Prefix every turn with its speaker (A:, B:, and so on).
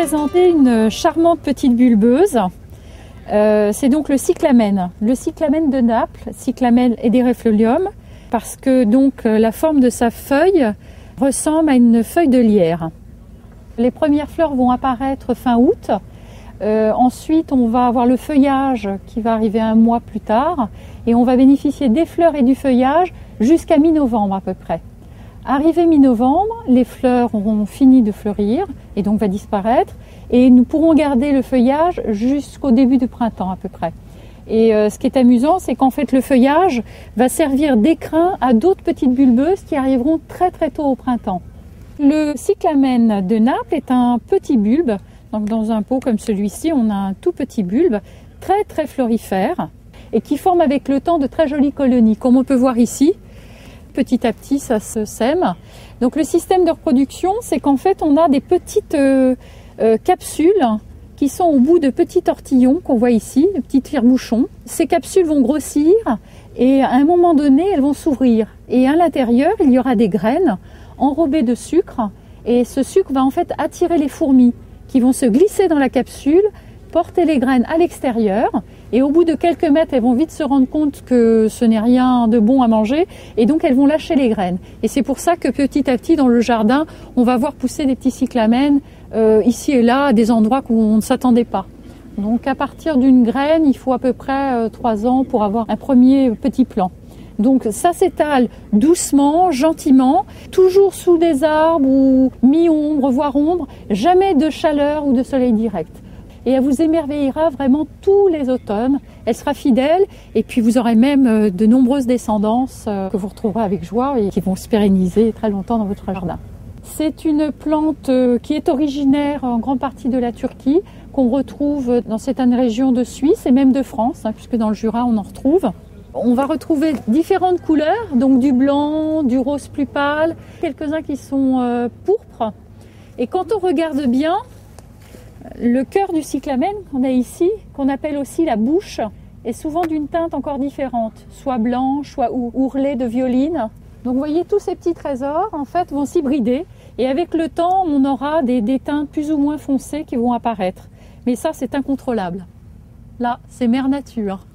A: présenter une charmante petite bulbeuse. C'est donc le cyclamen de Naples, cyclamen ederaefolium, parce que donc la forme de sa feuille ressemble à une feuille de lierre. Les premières fleurs vont apparaître fin août. Ensuite, on va avoir le feuillage qui va arriver un mois plus tard et on va bénéficier des fleurs et du feuillage jusqu'à mi-novembre à peu près. Arrivé mi-novembre, les fleurs auront fini de fleurir et donc va disparaître et nous pourrons garder le feuillage jusqu'au début du printemps à peu près. Et ce qui est amusant, c'est qu'en fait le feuillage va servir d'écrin à d'autres petites bulbeuses qui arriveront très très tôt au printemps. Le cyclamen de Naples est un petit bulbe. Donc dans un pot comme celui-ci, on a un tout petit bulbe très très florifère et qui forme avec le temps de très jolies colonies, comme on peut voir ici. Petit à petit, ça se sème. Donc le système de reproduction, c'est qu'en fait, on a des petites capsules qui sont au bout de petits tortillons qu'on voit ici, de petits tire-bouchons. Ces capsules vont grossir et à un moment donné, elles vont s'ouvrir. Et à l'intérieur, il y aura des graines enrobées de sucre et ce sucre va en fait attirer les fourmis qui vont se glisser dans la capsule, porter les graines à l'extérieur et au bout de quelques mètres, elles vont vite se rendre compte que ce n'est rien de bon à manger et donc elles vont lâcher les graines. Et c'est pour ça que petit à petit dans le jardin, on va voir pousser des petits cyclamens ici et là à des endroits où on ne s'attendait pas. Donc à partir d'une graine, il faut à peu près 3 ans pour avoir un premier petit plant. Donc ça s'étale doucement, gentiment, toujours sous des arbres ou mi-ombre, voire ombre, jamais de chaleur ou de soleil direct. Et elle vous émerveillera vraiment tous les automnes. Elle sera fidèle et puis vous aurez même de nombreuses descendances que vous retrouverez avec joie et qui vont se pérenniser très longtemps dans votre jardin. C'est une plante qui est originaire en grande partie de la Turquie, qu'on retrouve dans certaines régions de Suisse et même de France, puisque dans le Jura on en retrouve. On va retrouver différentes couleurs, donc du blanc, du rose plus pâle, quelques-uns qui sont pourpres. Et quand on regarde bien, le cœur du cyclamen qu'on a ici, qu'on appelle aussi la bouche, est souvent d'une teinte encore différente, soit blanche, soit ourlée de violine. Donc vous voyez, tous ces petits trésors en fait vont s'hybrider et avec le temps, on aura des teintes plus ou moins foncées qui vont apparaître. Mais ça, c'est incontrôlable. Là, c'est mère nature.